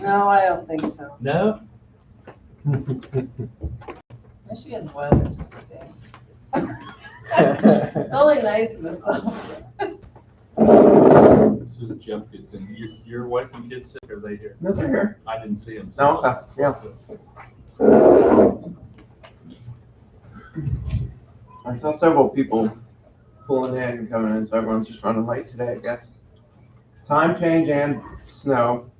No, I don't think so. No? Michigan's weather stinks. It's only nice in the summer. This is Jeff gets in. Your wife and kids sick, are they here? No, they're here. I didn't see them. No, okay, yeah. I saw several people pulling in and coming in, so everyone's just running late today, I guess. Time change and snow.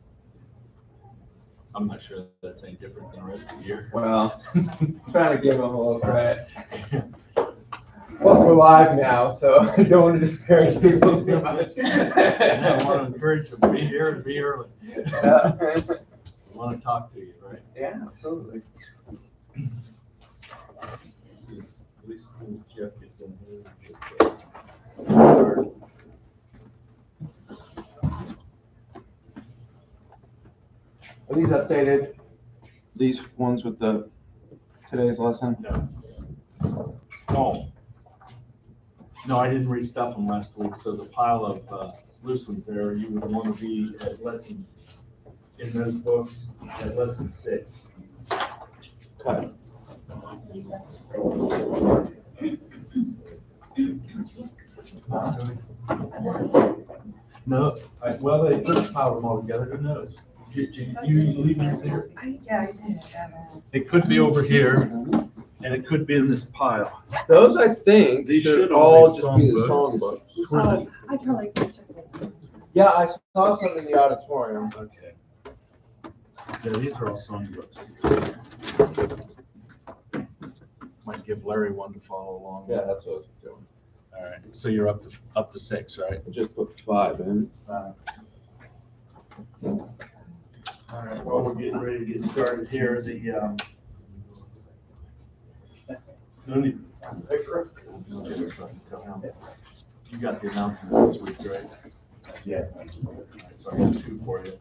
I'm not sure that's any different than the rest of the year. Well, I'm trying to give them a little credit. Plus, we're live now, so I don't want to discourage people too much. I want to encourage you to be here and be early. Yeah. I want to talk to you, right? Yeah, absolutely. At least as Jeff gets in here. Are these updated? These ones with the today's lesson? No. Oh. No, I didn't restuff them last week, so the pile of loose ones there, you would want to be at lesson, in those books, at lesson 6. Okay. No, well, they just piled them all together, who knows? You leave these here? Yeah, I did. It could be over here, and it could be in this pile. Those, I think, These should should all all be just be the songbooks. songbooks. I probably could check it. Yeah, I saw some in the auditorium. Okay. Yeah, these are all songbooks. Might give Larry one to follow along. Yeah, that's what I was doing. All right, so you're up to 6, right? I just put 5 in. All right, well, we're getting ready to get started here. No need. You got the announcements this week, right? Yeah. All right, so I got 2 for you.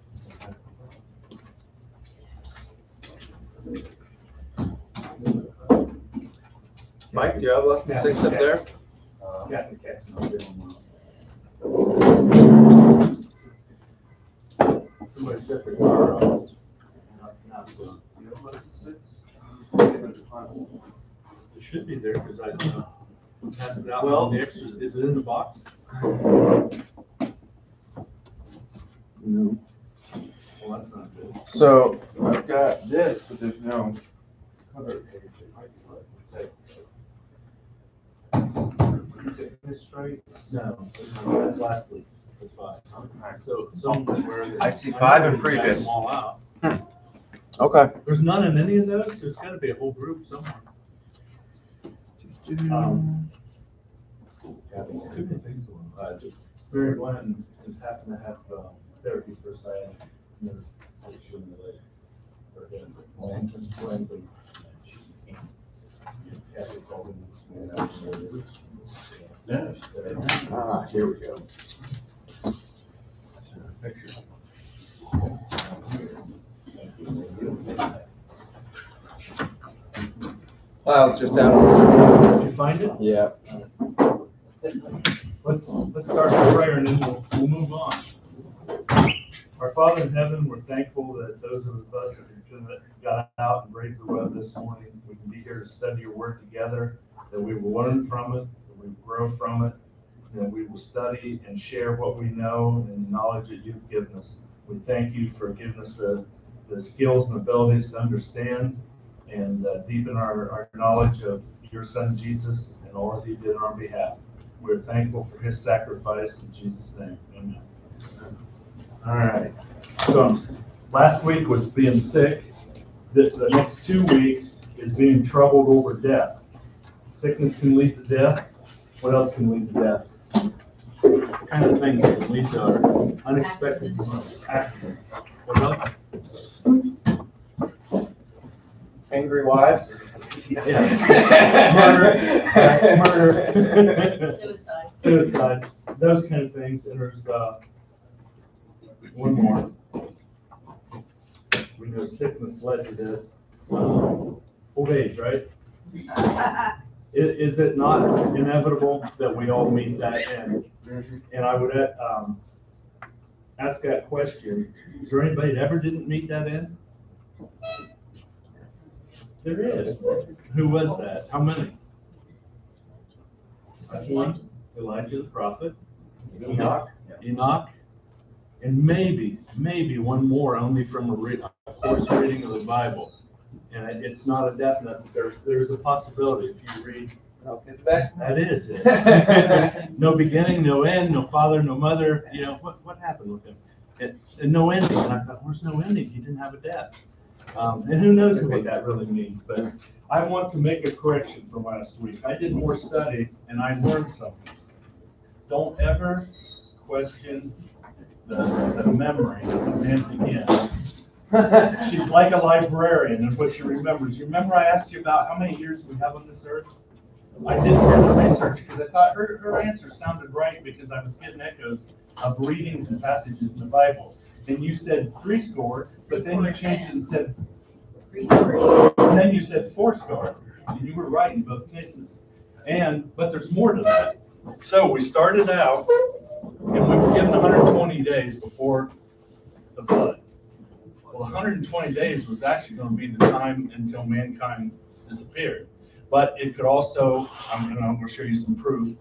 Mike, do you have lesson 6 up there? Got the catch. Somebody set their car up. It should be there because I passed it out. Well- The extra, is it in the box? No. Well, that's not good. So I've got this, but there's no cover page. It might be lesson 6. Sickness straight? No, that's last week's. That's 5. So somewhere. I see 5 in I know you passed previous. them all out. Okay. There's none in any of those? There's gotta be a whole group somewhere. Barry Glenn is happened to have therapy for sciatic nerve issue in the leg. Or Glenn. Kathy called him. Ah, here we go. File's just out. Did you find it? Yeah. Let's start with prayer and then we'll move on. Our Father in heaven, we're thankful that those of us that got out and braved the road this morning, we can be here to study your word together, that we will learn from it, that we will grow from it, that we will study and share what we know and the knowledge that you've given us. We thank you for giving us the skills and abilities to understand and deepen our knowledge of your son Jesus and all that he did on our behalf. We're thankful for his sacrifice in Jesus' name. Amen. All right. So last week was being sick. The next 2 weeks is being troubled over death. Sickness can lead to death. What else can lead to death? What kind of things can lead to unexpected accidents? What else? Angry wives? Murder. Suicide. Those kind of things. And there's one more. We know sickness led to this. Old age, right? Is it not inevitable that we all meet that end? And I would ask that question, is there anybody that ever didn't meet that end? There is. Who was that? How many? Elijah the prophet. Enoch. Enoch. And maybe one more, only from a course reading of the Bible. And it's not a definite, but there's a possibility if you read. That is it. No beginning, no end, no father, no mother. You know, what happened with him? And no ending. And I thought, where's no ending? He didn't have a death. And who knows what that really means. But I want to make a correction from last week. I did more study and I learned something. Don't ever question the memory of Nancy Ann. She's like a librarian in what she remembers. You remember I asked you about how many years we have on this earth? I did further research because I thought her answer sounded right because I was getting echoes of readings and passages in the Bible. And you said 70, but then you changed it and said 70. And then you said 70. And you were right in both cases. But there's more to that. So we started out and we were given 120 days before the flood. Well, 120 days was actually going to be the time until mankind disappeared. But it could also, I'm going to show you some proof,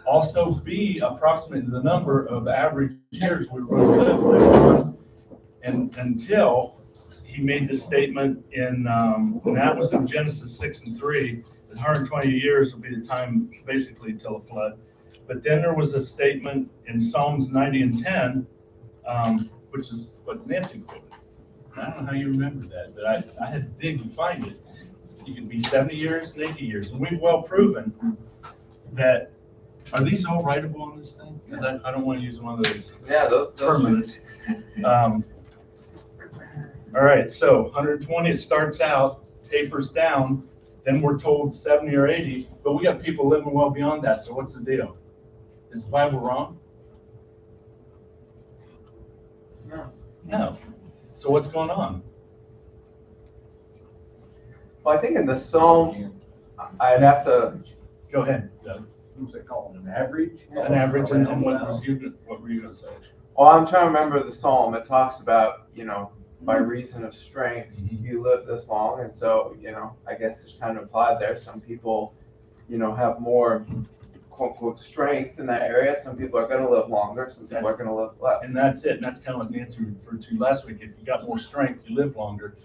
also be approximately the number of average years we were going to live. And until he made this statement and that was in Genesis 6:3, that 120 years will be the time basically till the flood. But then there was a statement in Psalms 90:10, which is what Nancy quoted. I don't know how you remember that, but I had to dig and find it. You can be 70 years and 80 years. And we've well proven that, are these all writable on this thing? Because I don't want to use one of those. Yeah, those permanent. All right, so 120, it starts out, tapers down, then we're told 70 or 80, but we got people living well beyond that, so what's the deal? Is the Bible wrong? No. So what's going on? Well, I think in the Psalm, I'd have to. Go ahead, Doug. What was it called, an average? An average, and what were you going to say? Well, I'm trying to remember the Psalm. It talks about, by reason of strength, you live this long. And so, I guess it's kind of implied there. Some people, have more, quote unquote, strength in that area. Some people are going to live longer. Some people are going to live less. And that's it. And that's kind of what Nancy referred to last week. If you got more strength, you live longer.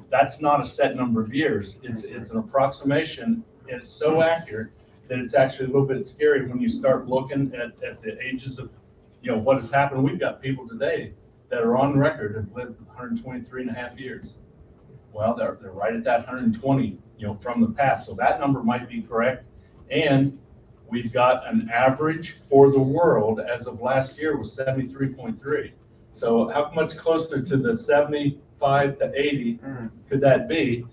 That's not a set number of years. It's an approximation. It's so accurate that it's actually a little bit scary when you start looking at the ages of, what has happened. We've got people today that are on record have lived 123 and a half years. Well, they're right at that 120, from the past. So that number might be correct. And we've got an average for the world as of last year was 73.3. So how much closer to the 75 to 80 could that be?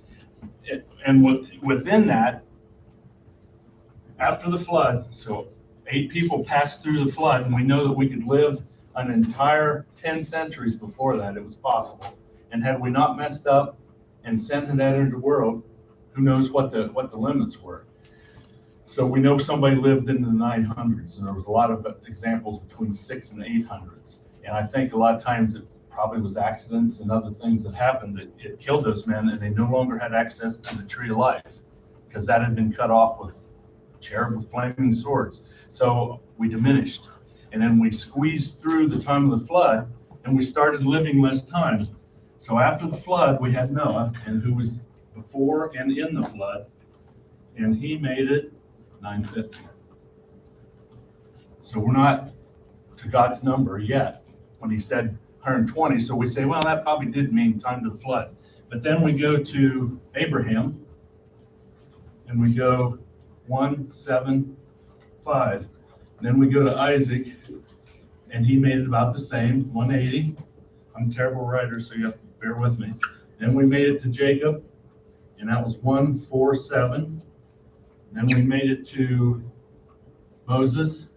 And within that, after the flood, so 8 people passed through the flood, and we know that we could live an entire 10 centuries before that. It was possible. And had we not messed up and sent that into the world, who knows what the limits were. So we know somebody lived in the 900s, and there was a lot of examples between 600s and 800s. And I think a lot of times it probably was accidents and other things that happened that it killed those men, and they no longer had access to the tree of life because that had been cut off with cherub with flaming swords. So we diminished. And then we squeezed through the time of the flood, and we started living less time. So after the flood, we had Noah, and who was before and in the flood, and he made it 950. So we're not to God's number yet when he said 120. So we say, well, that probably did mean time to the flood. But then we go to Abraham, and we go 175. Then we go to Isaac, and he made it about the same, 180. I'm a terrible writer, so you have to bear with me. Then we made it to Jacob, and that was 147. Then we made it to Moses,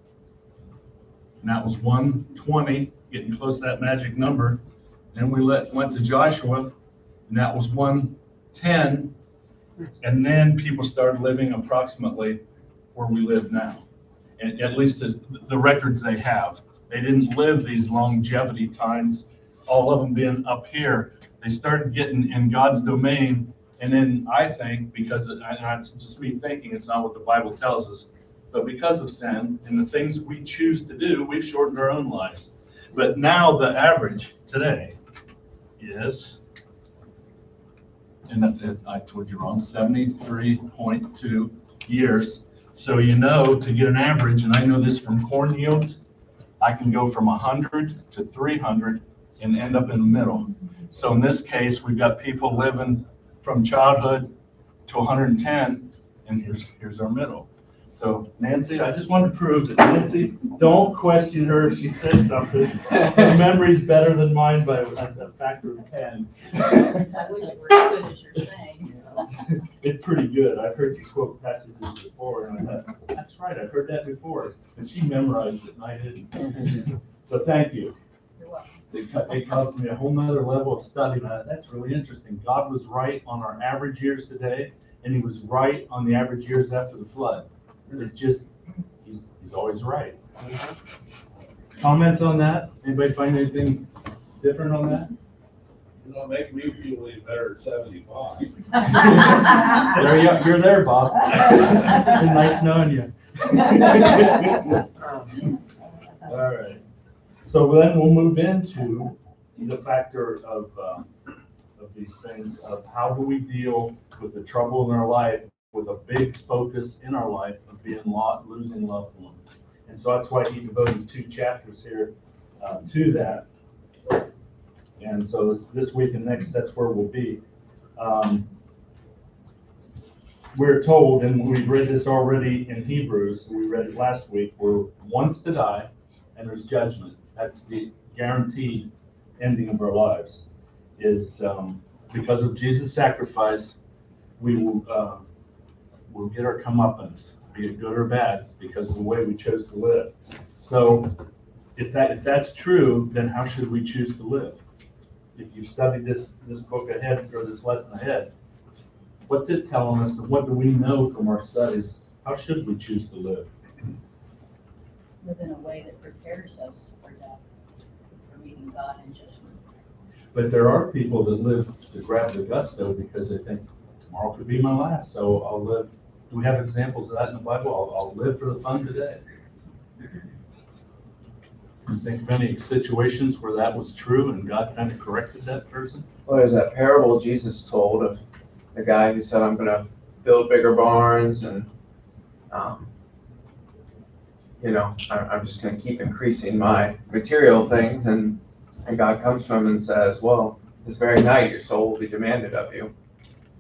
and that was 120, getting close to that magic number. Then we went to Joshua, and that was 110. And then people started living approximately where we live now, and at least as the records they have. They didn't live these longevity times, all of them being up here. They started getting in God's domain. And then I think, because and it's just me thinking, it's not what the Bible tells us, but because of sin and the things we choose to do, we've shortened our own lives. But now the average today is, and I told you wrong, 73.2 years. So you know, to get an average, and I know this from corn yields, I can go from 100 to 300 and end up in the middle. So in this case, we've got people living from childhood to 110, and here's our middle. So Nancy, I just wanted to prove that Nancy, don't question her if she says something. Her memory's better than mine by a factor of 10. I wish it were as good as you're saying. It's pretty good. I've heard you quote passages before, and I thought, that's right, I've heard that before. And she memorized it, and I didn't. So thank you. You're welcome. It caused me a whole nother level of study. That's really interesting. God was right on our average years today, and he was right on the average years after the flood. It's just, he's always right. Comments on that? Anybody find anything different on that? You know, make me feel any better at 75. There you, you're there, Bob. Been nice knowing you. All right. So then we'll move into the factor of these things of how do we deal with the trouble in our life with a big focus in our life of being losing loved ones. And so that's why he devoted 2 chapters here to that. And so this week and next, that's where we'll be. We're told, and we've read this already in Hebrews, we read it last week, we're once to die, and there's judgment. That's the guaranteed ending of our lives. Is because of Jesus' sacrifice, we will we'll get our comeuppance, be it good or bad, because of the way we chose to live. So if that's true, then how should we choose to live? If you've studied this book ahead, or this lesson ahead, what's it telling us, and what do we know from our studies? How should we choose to live? Live in a way that prepares us for death, for meeting God in judgment. But there are people that live to grab the gusto because they think tomorrow could be my last, so I'll live. Do we have examples of that in the Bible? I'll live for the fun today. You think of any situations where that was true and God kind of corrected that person? Well, there's that parable Jesus told of the guy who said, I'm going to build bigger barns and, I'm just going to keep increasing my material things. And God comes to him and says, well, this very night your soul will be demanded of you.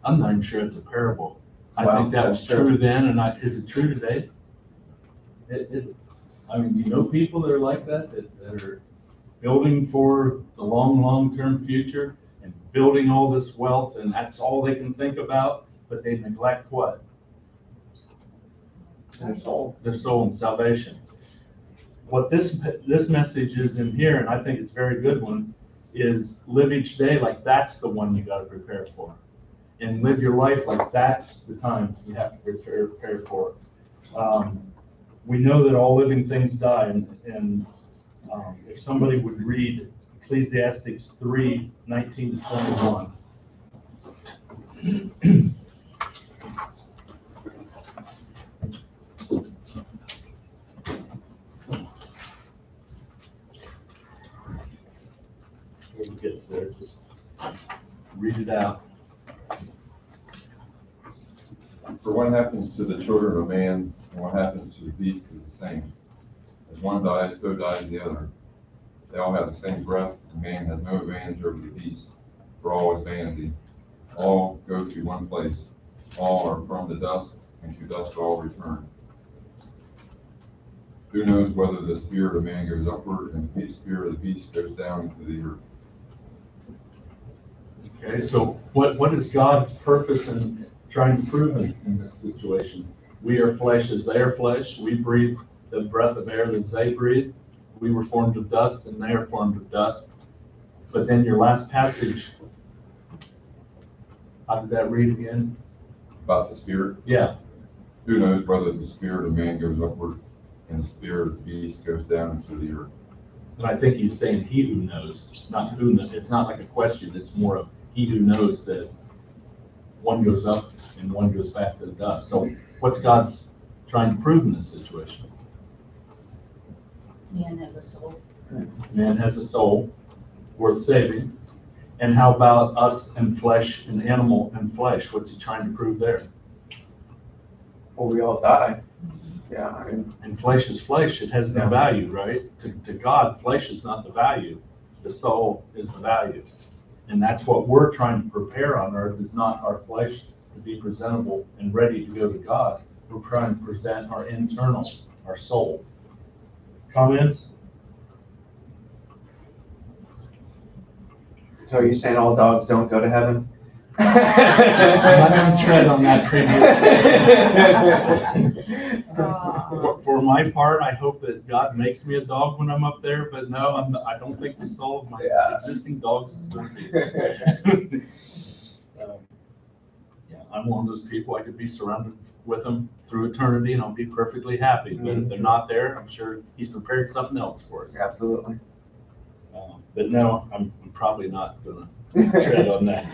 I'm not even sure it's a parable. I Well, think that was that's true. true then, and is it true today? I mean, you know people that are like that are building for the long-term future and building all this wealth, and that's all they can think about, but they neglect what? Their soul. Their soul and salvation. What this message is in here, and I think it's a very good one, is live each day like that's the one you got to prepare for. And live your life like that's the time you have to prepare for it. We know that all living things die, and if somebody would read Ecclesiastes 3:19 to 21. When it gets there, just read it out. For what happens to the children of man and what happens to the beast is the same. As one dies, so dies the other. They all have the same breath, and man has no advantage over the beast, for all is vanity. All go to one place. All are from the dust, and to dust all return. Who knows whether the spirit of man goes upward and the spirit of the beast goes down into the earth? Okay, so what is God's purpose in trying to prove in this situation? We are flesh as they are flesh. We breathe the breath of air that they breathe. We were formed of dust and they are formed of dust. But then your last passage, how did that read again? About the spirit? Yeah. Who knows whether the spirit of man goes upward and the spirit of the beast goes down into the earth? And I think he's saying he who knows, not who knows. It's not like a question, it's more of he who knows that one goes up and one goes back to the dust. So what's God's trying to prove in this situation? Man has a soul. Man has a soul worth saving. And how about us and flesh, and animal and flesh? What's he trying to prove there? Well, we all die. Yeah, I mean, And flesh is flesh, it has no Yeah. value, right? To God, flesh is not the value, the soul is the value. And that's what we're trying to prepare on earth, is not our flesh to be presentable and ready to go to God. We're trying to present our internal, our soul. Comments? so are you saying all dogs don't go to heaven? I'm not gonna tread on that For my part, I hope that God makes me a dog when I'm up there, but no, I don't think the soul of my Yeah. existing dogs is going to be. Yeah, I'm one of those people, I could be surrounded with them through eternity and I'll be perfectly happy, but if they're not there, I'm sure he's prepared something else for us. Absolutely. But no, I'm probably not gonna tread on that.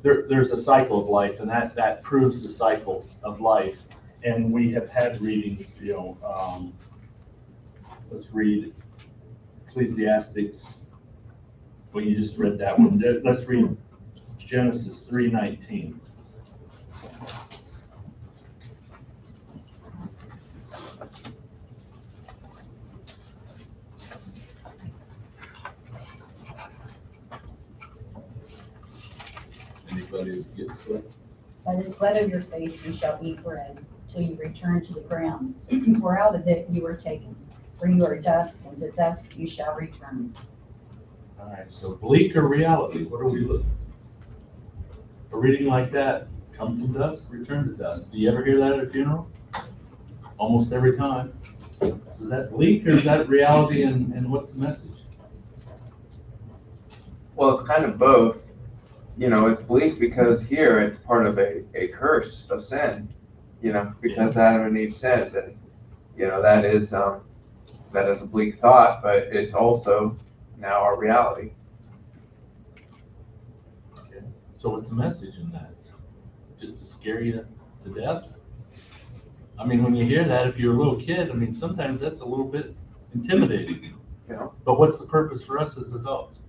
There's a cycle of life, and that proves the cycle of life. And we have had readings, let's read Ecclesiastes. Well, you just read that one. Let's read Genesis 3:19. Anybody get it? By the sweat of your face you shall eat bread, till you return to the ground. For out of it you were taken. For you are dust, and to dust you shall return. All right, so bleak or reality, what are we looking? A reading like that, come from dust, return to dust. Do you ever hear that at a funeral? Almost every time. So is that bleak or is that reality, and what's the message? Well, it's kind of both. It's bleak because here it's part of a curse of sin, because Adam and Eve sinned, and, that is a bleak thought, but it's also now our reality. Okay. So what's the message in that? Just to scare you to death? I mean, when you hear that, if you're a little kid, sometimes that's a little bit intimidating. Yeah. But what's the purpose for us as adults?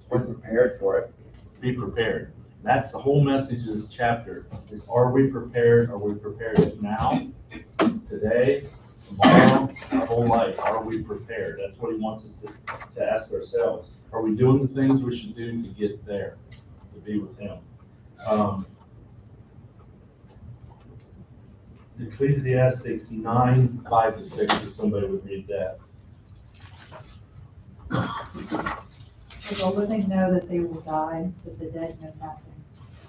We're prepared for it. Be prepared. That's the whole message of this chapter, is are we prepared? Are we prepared now, today, tomorrow, our whole life? Are we prepared? That's what he wants us to ask ourselves. Are we doing the things we should do to get there, to be with him? Ecclesiastes 9:5-6, if somebody would read that. For the living know that they will die, but the dead know nothing,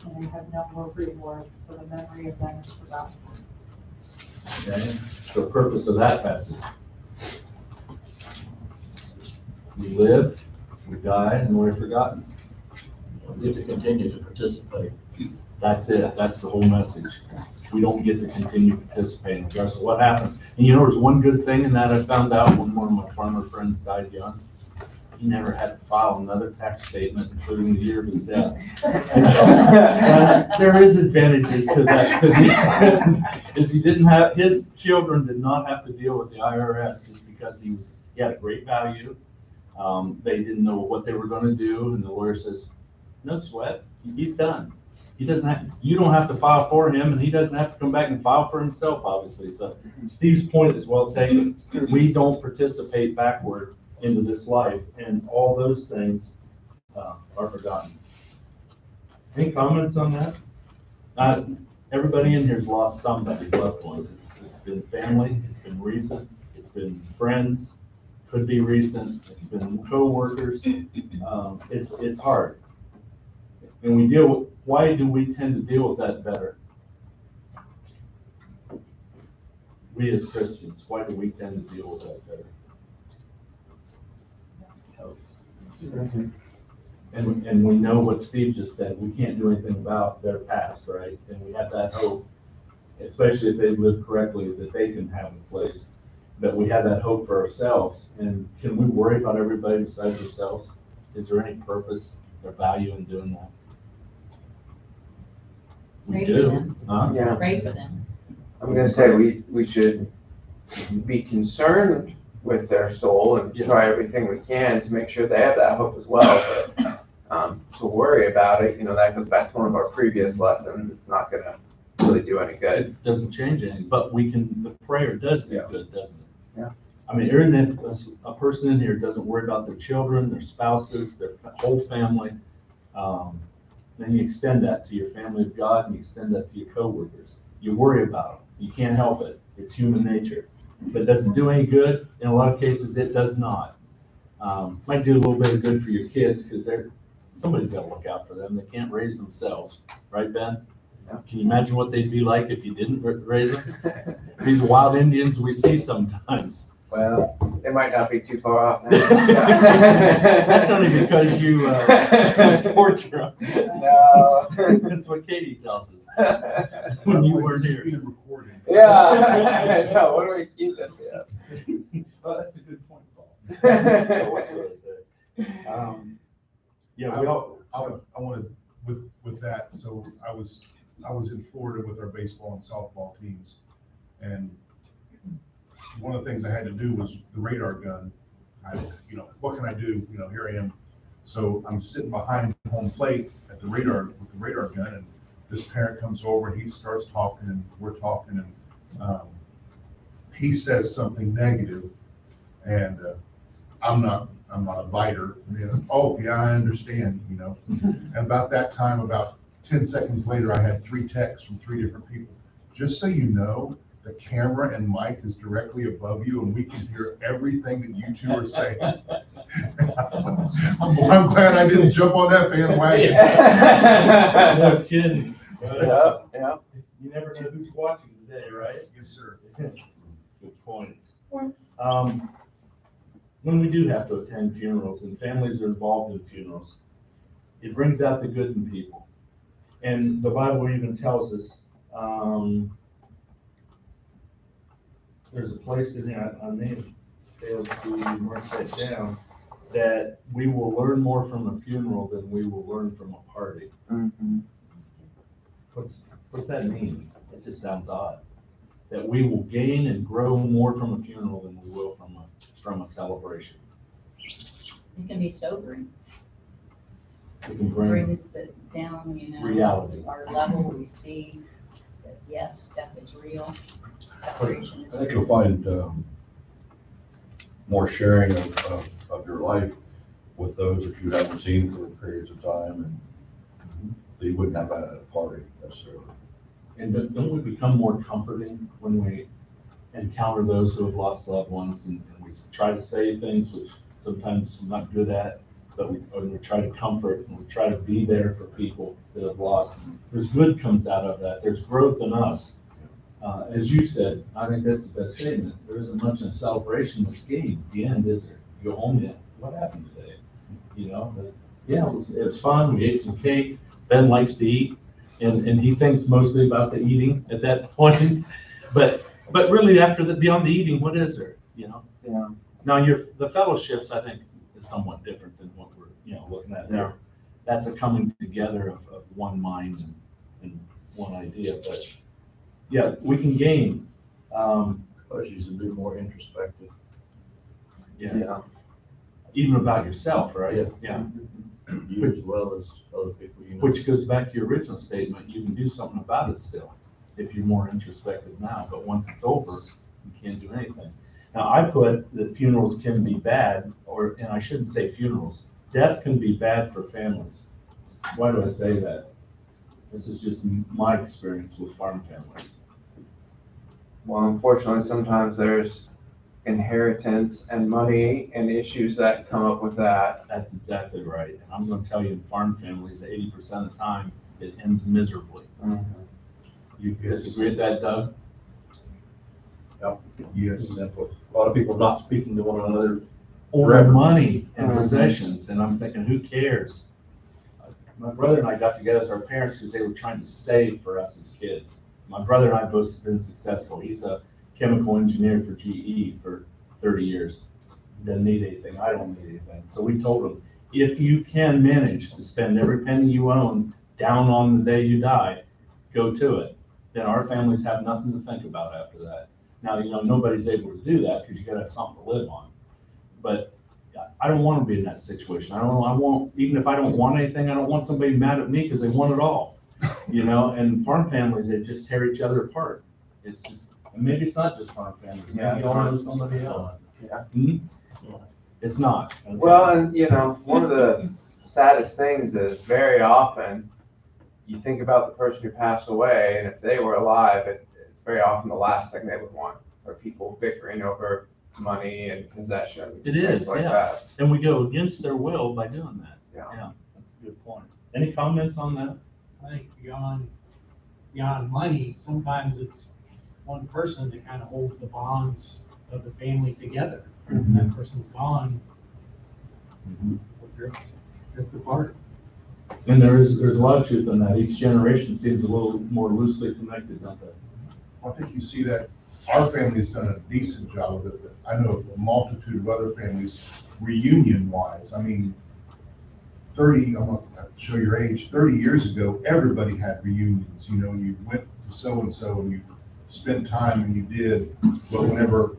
and they have no more reward, for the memory of them is forgotten. Okay, the purpose of that passage. We live, we die, and we're forgotten. We get to continue to participate. That's it, that's the whole message. We don't get to continue participating regardless of what happens. And there's one good thing in that I found out when one of my farmer friends died young. He never had to file another tax statement, including the year of his death. There is advantages to that. Is his children did not have to deal with the IRS just because he had a great value. They didn't know what they were going to do, and the lawyer says, "No sweat, he's done. You don't have to file for him, and he doesn't have to come back and file for himself, obviously." So Steve's point is well taken. We don't participate backward into this life, and all those things are forgotten. Any comments on that? Everybody in here's lost somebody, loved ones. It's been family, it's been recent, it's been friends, could be recent, it's been co-workers. It's hard. And why do we tend to deal with that better? We as Christians, why do we tend to deal with that better? And we know what Steve just said, we can't do anything about their past, right? And we have that hope. especially if they live correctly, that they can have a place, that we have that hope for ourselves. And can we worry about everybody besides ourselves? Is there any purpose or value in doing that? We Pray for do, them. huh? Yeah, Pray for them. I'm gonna say we should be concerned with their soul and Yeah. try everything we can to make sure they have that hope as well. But to worry about it, that goes back to one of our previous lessons. It's not gonna really do any good. It doesn't change anything, but the prayer does do Yeah. good, doesn't it? Yeah. I mean, a person in here doesn't worry about their children, their spouses, their whole family. Then you extend that to your family of God, and you extend that to your coworkers. You worry about them. You can't help it. It's human nature. But does it do any good? In a lot of cases, it does not. Might do a little bit of good for your kids, because somebody's got to look out for them. They can't raise themselves, right, Ben? Yeah. Can you imagine what they'd be like if you didn't raise them? These wild Indians we see sometimes. Well, it might not be too far off now. That's only because you torture them. No. That's what Katie tells us when you weren't here. Being recorded. Yeah. No, what do we keep it? Yeah. Well, that's a good point, Paul. What do I say? Yeah, we all. I wanted, with that, so I was in Florida with our baseball and softball teams, and one of the things I had to do was the radar gun. What can I do? Here I am. So I'm sitting behind home plate with the radar gun, and this parent comes over and he starts talking, and we're talking, and he says something negative, and I'm not a biter. Oh yeah, I understand. And about that time, about 10 seconds later, I had 3 texts from 3 different people. Just so you know, the camera and mic is directly above you, and we can hear everything that you two are saying. I'm glad I didn't jump on that bandwagon. No kidding. Yeah, yeah. You never know who's watching today, right? Yes, sir. Good points. When we do have to attend funerals and families are involved in funerals, it brings out the good in people. And the Bible even tells us, there's a place in there, I may have failed to mark that down, that we will learn more from a funeral than we will learn from a party. Mhm. What's that mean? It just sounds odd. That we will gain and grow more from a funeral than we will from a celebration. It can be sobering. We can bring, Brings it down, reality. Our level, we see that yes, death is real. Separation is I think real. you'll find more sharing of your life with those that you haven't seen for periods of time, and that you wouldn't have that at a party necessarily. and don't we become more comforting when we encounter those who have lost loved ones, and we try to say things which sometimes we're not good at, but we try to comfort and we try to be there for people that have lost. There's good comes out of that. There's growth in us. As you said, I think that's the best statement. There isn't much in a celebration that's gained. At the end, is there? You go home, yeah, what happened today? But yeah, it was fun. We ate some cake. Ben likes to eat, and he thinks mostly about the eating at that point. But really, after beyond the eating, what is there? Yeah. Now, the fellowships, I think, is somewhat different than what we're looking at there. That's a coming together of one mind and one idea. But yeah, we can gain. Cause you to be more introspective. Yes. Yeah. Even about yourself, right? Yeah. Yeah. You as well as other people you know. Which goes back to your original statement. You can do something about it still if you're more introspective now. But once it's over, you can't do anything. Now, I put that funerals can be bad, and I shouldn't say funerals. Death can be bad for families. Why do I say that? This is just my experience with farm families. Well, unfortunately, sometimes there's inheritance and money and issues that come up with that. That's exactly right. And I'm going to tell you, in farm families, 80% of the time, it ends miserably. Mhm. You disagree with that, Doug? Yes. With a lot of people not speaking to one another. Over Forever. money and Mhm. possessions, and I'm thinking, who cares? My brother and I got together with our parents because they were trying to save for us as kids. My brother and I both been successful. He's a chemical engineer for GE for 30 years. Doesn't need anything. I don't need anything. So we told him, if you can manage to spend every penny you own down on the day you die, go to it. Then our families have nothing to think about after that. Now, nobody's able to do that because you gotta have something to live on. But I don't want to be in that situation. I want, even if I don't want anything, I don't want somebody mad at me because they want it all. And farm families, they just tear each other apart. It's just, and maybe it's not just farm families. Yeah, Maybe it's all not. know somebody else. Yeah. Hmm? It's not. Well, and one of the saddest things is very often you think about the person who passed away, and if they were alive, it's very often the last thing they would want, are people bickering over money and possessions. It and things is, like yeah. that. And we go against their will by doing that. Yeah. Yeah, that's a good point. Any comments on that? I think beyond money, sometimes it's one person that kind of holds the bonds of the family together. Mhm. That person's gone, will drift apart. And there's a lot of truth in that. Each generation seems a little more loosely connected, don't they? I think you see that our family has done a decent job of it, but I know of a multitude of other families, reunion wise. I mean, I'm gonna show your age, 30 years ago, everybody had reunions. You went to so-and-so and you spent time and you did, but whenever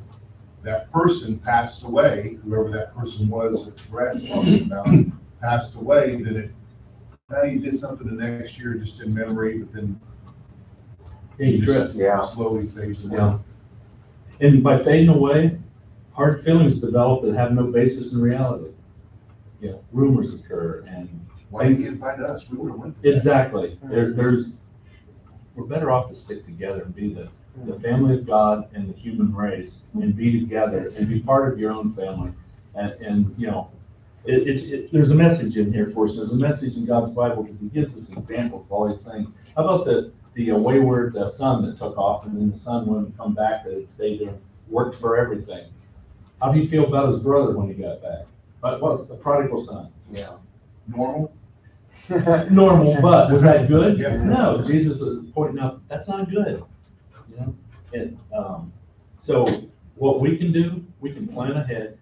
that person passed away, whoever that person was that Brad's talking about, passed away, then now you did something the next year just in memory, but then Yeah, you drift. Yeah. slowly fades away. Yeah. And by fading away, hard feelings develop that have no basis in reality. Rumors occur and. Why didn't you invite us? We would have went to that. Exactly. We're better off to stick together and be the family of God and the human race and be together and be part of your own family. And there's a message in here for us. There's a message in God's Bible because he gives us examples of all these things. How about the wayward son that took off and then the son wouldn't come back, that had stayed there, worked for everything? How do you feel about his brother when he got back? What was the prodigal son? Yeah. Normal? Normal, but was that good? Yeah. No, Jesus is pointing out, that's not good. And, so what we can do, we can plan ahead,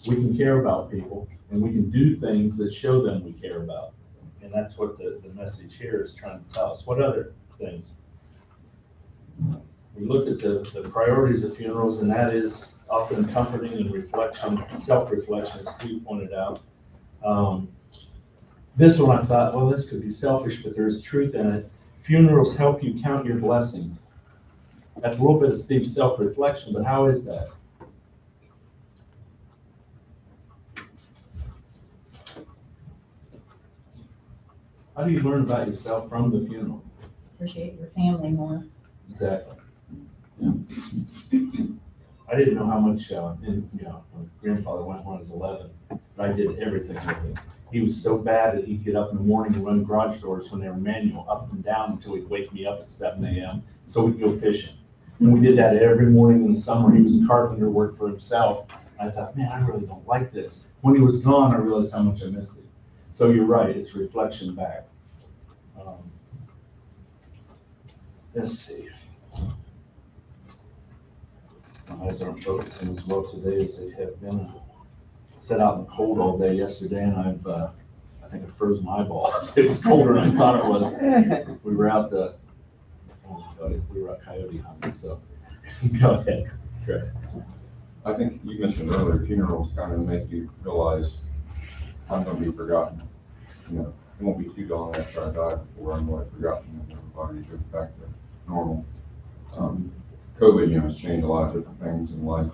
we can care about people, and we can do things that show them we care about. And that's what the message here is trying to tell us. What other things? We looked at the priorities of funerals, and that is often comforting and reflection, self-reflection, as Steve pointed out. This one I thought, well, this could be selfish, but there's truth in it. Funerals help you count your blessings. That's a little bit of Steve's self-reflection, but how is that? How do you learn about yourself from the funeral? Appreciate your family more. Exactly. Yeah. I didn't know how much, my grandfather went when I was 11, but I did everything with him. He was so bad that he'd get up in the morning and run garage doors when they were manual, up and down until he'd wake me up at 7 a.m. so we'd go fishing. And we did that every morning in the summer. He was a carpenter, worked for himself. I thought, man, I really don't like this. When he was gone, I realized how much I missed it. So you're right, it's reflection back. Let's see. My eyes aren't focusing as well today as they have been. Sat out in the cold all day yesterday, and I think I froze my eyeballs. It was colder than I thought it was. We were out coyote hunting, so go ahead. Sure. I think you mentioned earlier, funerals kind of make you realize I'm gonna be forgotten. It won't be too long after I die before I'm really forgotten and everybody goes back to normal. COVID, has changed a lot of different things in life.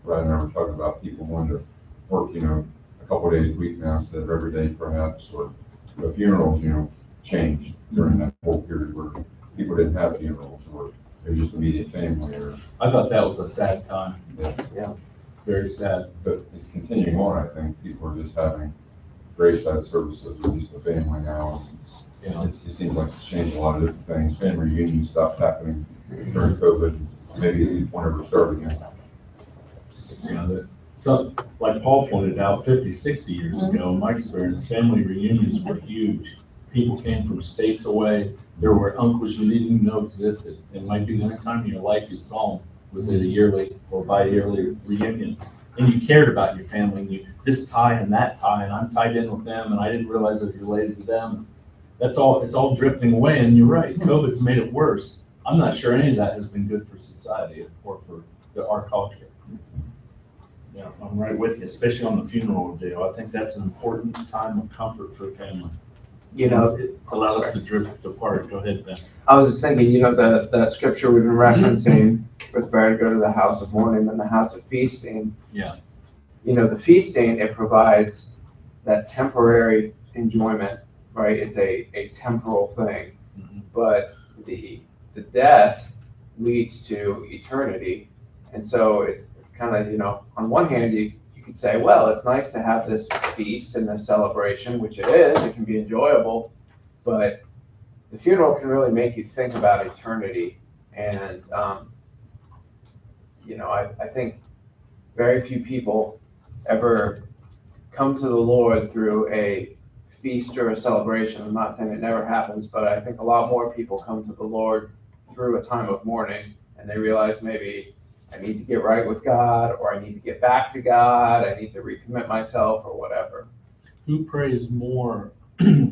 Brad and I were talking about people wanting to work, a couple of days a week now instead of every day perhaps, or the funerals, changed during that whole period where people didn't have funerals or it was just immediate family or. I thought that was a sad time. Yeah. Very sad. But it's continuing on, I think. People are just having graveside services with just the family now. It seems like it's changed a lot of different things. Family reunions stopped happening during COVID, maybe whenever it started again. So, like Paul pointed out, 50, 60 years ago, in my experience, family reunions were huge. People came from states away. There were uncles you didn't even know existed. It might be the only time in your life you saw them was at a yearly or bi-yearly reunion. And you cared about your family, and you, this tie and that tie, and I'm tied in with them, and I didn't realize I was related to them. That's all, it's all drifting away, and you're right, COVID's made it worse. I'm not sure any of that has been good for society or for our culture. Yeah, I'm right with you, especially on the funeral deal. I think that's an important time of comfort for a family. You know, It allows us to drift apart. Go ahead, Ben. I was just thinking, you know, the scripture we've been referencing, it's better to go to the house of mourning than the house of feasting. Yeah. You know, the feasting, it provides that temporary enjoyment, right? It's a temporal thing. Mhm. But the death leads to eternity. And so it's kind of, you know, on one hand, you could say, well, it's nice to have this feast and this celebration, which it is, it can be enjoyable, but the funeral can really make you think about eternity. And, you know, I think very few people ever come to the Lord through a feast or a celebration. I'm not saying it never happens, but I think a lot more people come to the Lord through a time of mourning, and they realize maybe I need to get right with God, or I need to get back to God, I need to recommit myself, or whatever. Who prays more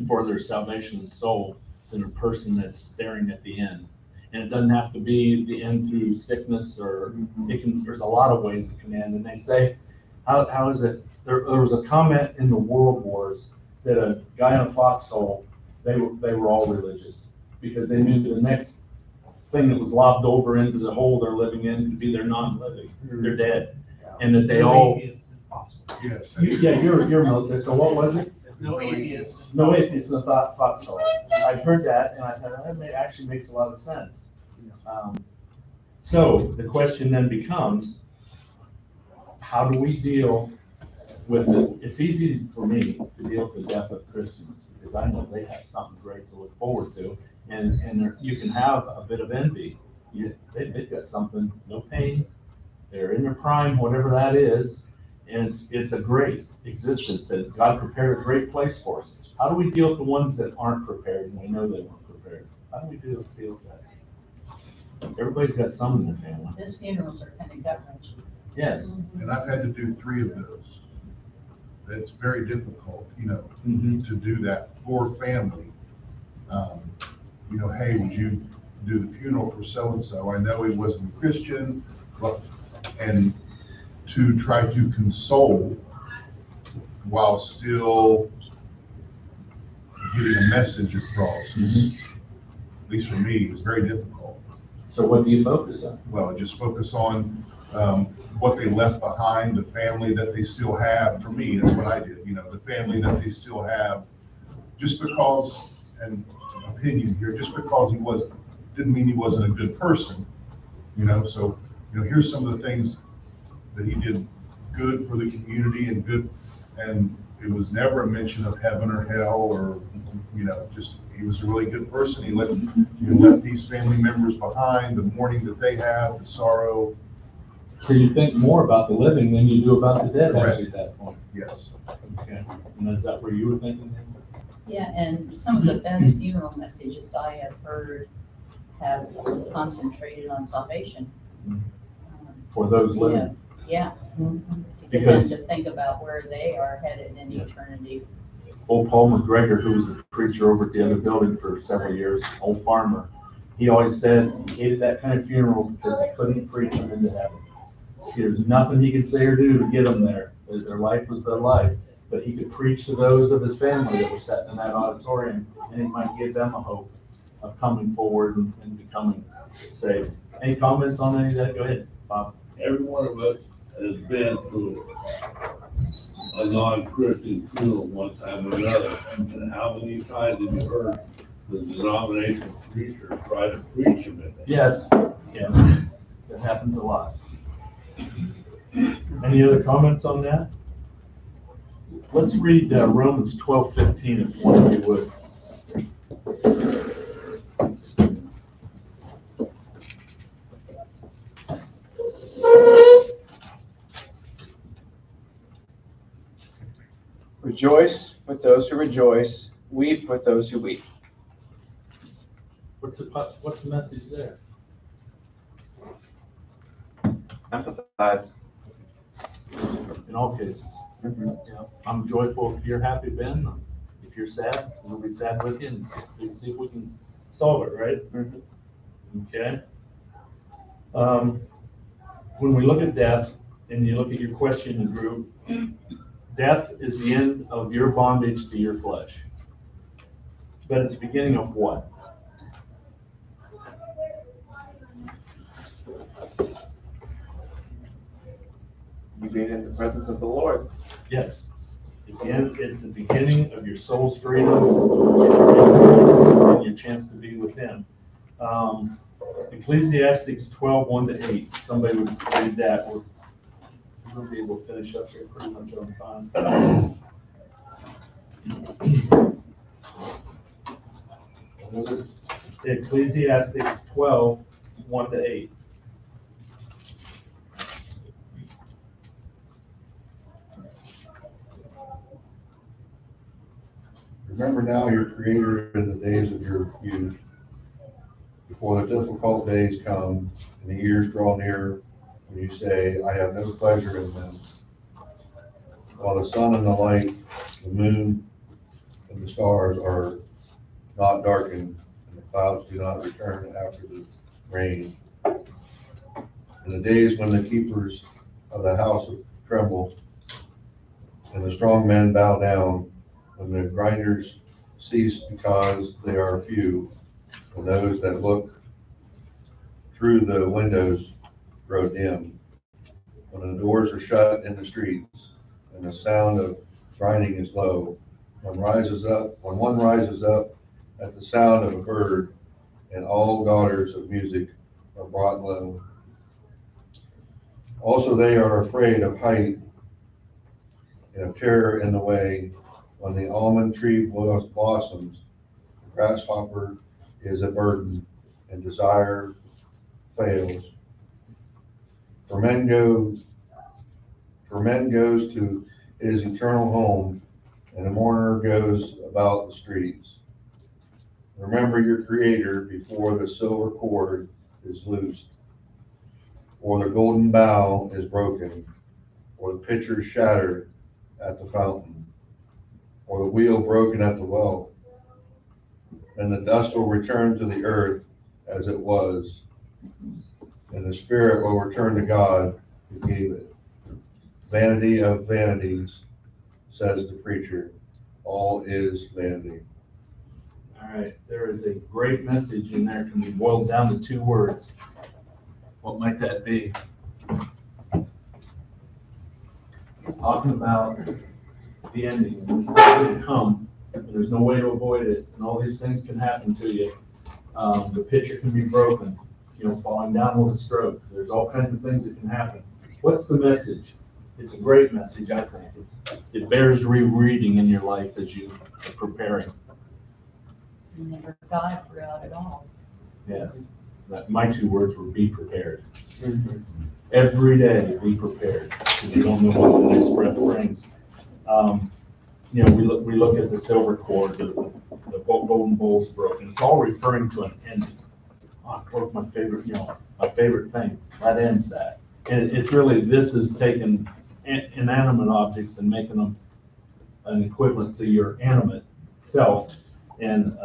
for their salvation of soul than a person that's staring at the end? And it doesn't have to be the end through sickness, or it can, there's a lot of ways it can end. And they say, how is it? There was a comment in the World Wars that a guy in a foxhole, they were all religious because they knew the next thing that was lobbed over into the hole they're living in could be their non-living, they're dead. And that they all, It's impossible. Yes. yeah, you're military, so what was it? No atheists. No atheists in the foxhole. I've heard that, and I thought that actually makes a lot of sense. So the question then becomes, how do we deal with it? It's easy for me to deal with the death of Christians because I know they have something great to look forward to, and you can have a bit of envy. They've got something, no pain, they're in their prime, whatever that is, and it's a great existence that God prepared a great place for us. How do we deal with the ones that aren't prepared and we know they weren't prepared? How do we deal with that? Everybody's got some in their family. His funerals are kind of gut-wrenching. Yes. And I've had to do 3 of those. It's very difficult, you know, Mhm. to do that for family. You know, hey, would you do the funeral for so-and-so? I know he wasn't a Christian, but, and to try to console while still getting a message across, at least for me, is very difficult. So what do you focus on? Well, just focus on what they left behind, the family that they still have. For me, that's what I did, you know, the family that they still have. Just because, and opinion here, just because he didn't mean he wasn't a good person, you know. So, you know, here's some of the things that he did good for the community and good, and it was never a mention of heaven or hell or, you know, just he was a really good person. He left these family members behind, the mourning that they have, the sorrow. So you think more about the living than you do about the dead, Correct. actually, at that point. Yes. Okay. And is that where you were thinking, Nancy? Yeah, and some of the best funeral messages I have heard have concentrated on salvation. For those living? Yeah. To get them Because- to think about where they are headed in eternity. Old Paul McGregor, who was the preacher over at the other building for several years, old farmer, he always said he hated that kind of funeral because he couldn't preach them into heaven. There's nothing he could say or do to get them there. Their life was their life. But he could preach to those of his family that were sitting in that auditorium, and it might give them a hope of coming forward and becoming saved. Any comments on any of that? Go ahead, Bob. Every one of us has been through a non-Christian funeral one time or another. And how many times have you heard the denominational preacher try to preach him in that? Yes, yeah, that happens a lot. Any other comments on that? Let's read Romans 12:15 if one of you would. Rejoice with those who rejoice, weep with those who weep. What's the message there? Empathize. In all cases. Yeah, I'm joyful if you're happy, Ben. If you're sad, we'll be sad with you and see if we can solve it, right? Okay. When we look at death, and you look at your question group, death is the end of your bondage to your flesh. But it's the beginning of what? You being in the presence of the Lord. Yes. It's the beginning of your soul's freedom and your chance to be with Him. Ecclesiastes 12, 1-8. Somebody would read that. We're going to be able to finish up here pretty much on time. Ecclesiastes 12, 1-8. Remember now your Creator in the days of your youth, before the difficult days come and the years draw near, when you say, I have no pleasure in them. While the sun and the light, the moon and the stars are not darkened, and the clouds do not return after the rain. In the days when the keepers of the house tremble, and the strong men bow down, when the grinders cease because they are few, and those that look through the windows grow dim, when the doors are shut in the streets, and the sound of grinding is low, when one rises up at the sound of a bird, and all daughters of music are brought low. Also they are afraid of height and of terror in the way, when the almond tree blossoms, the grasshopper is a burden, and desire fails. For man goes to his eternal home, and the mourner goes about the streets. Remember your Creator before the silver cord is loosed, or the golden bowl is broken, or the pitcher shattered at the fountain, or the wheel broken at the well. And the dust will return to the earth as it was, and the spirit will return to God who gave it. Vanity of vanities, says the preacher. All is vanity. All right, there is a great message in there. Can be boiled down to 2 words. What might that be? It's talking about the ending. This is going to come, and there's no way to avoid it, and all these things can happen to you. The pitcher can be broken, falling down with a stroke. There's all kinds of things that can happen. What's the message? It's a great message, I think. It bears rereading in your life as you are preparing. Remember God throughout it all. Yes. My 2 words were be prepared. Every day, be prepared, because you don't know what the next breath brings. We look at the silver cord, the golden bowl's broken. It's all referring to an ending. Of my favorite, my favorite thing. That ends that. And it's really, this is taking inanimate objects and making them an equivalent to your animate self. And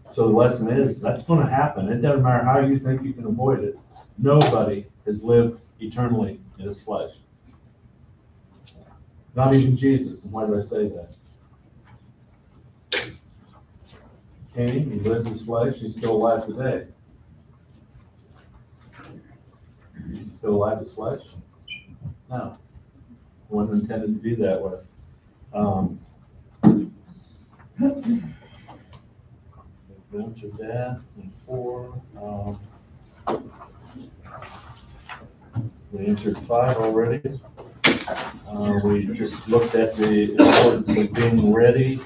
so the lesson is, that's going to happen. It doesn't matter how you think you can avoid it. Nobody has lived eternally in his flesh. Not even Jesus. And why do I say that? Cain, he lived his flesh. He's still alive today. Is he still alive his flesh? No. He wasn't intended to be that way. We answered that. And 4. We answered 5 already. We just looked at the importance of being ready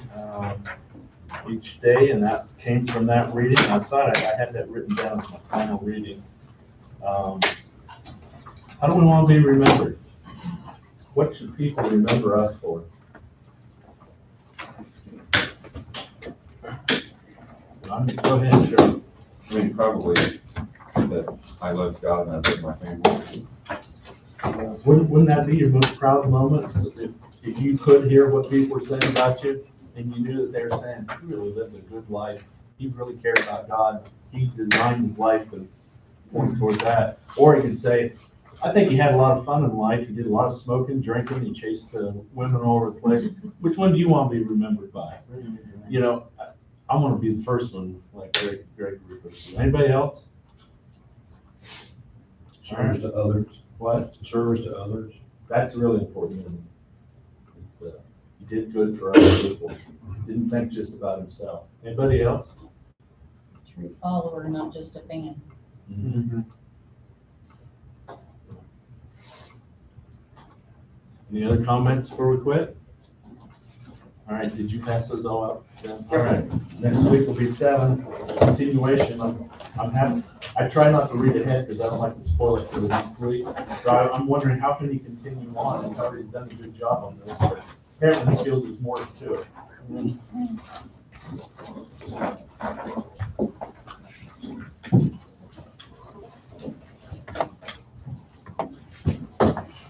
each day, and that came from that reading. I thought I had that written down as my final reading. How do we want to be remembered? What should people remember us for? Go ahead, sure. I mean, probably that I love God and I love my family. Wouldn't that be your most proud moment? If you could hear what people were saying about you and you knew that they were saying, he really lived a good life. He really cared about God. He designed his life to point toward that. Or you could say, I think he had a lot of fun in life. He did a lot of smoking, drinking. He chased women all over the place. Which one do you want to be remembered by? You know, I want to be the first one, like Greg refers to. Anybody else? Service to others, What? service to others. That's really important. It's, he did good for other people. Didn't think just about himself. Anybody else? True follower, not just a fan. Any other comments before we quit? All right, did you pass those all out? Jen? All right, next week will be 7, continuation. I'm happy, I try not to read ahead because I don't like to spoil it for the next week. So I'm wondering, how can he continue on? He's already done a good job on this, but apparently he feels there's more to it.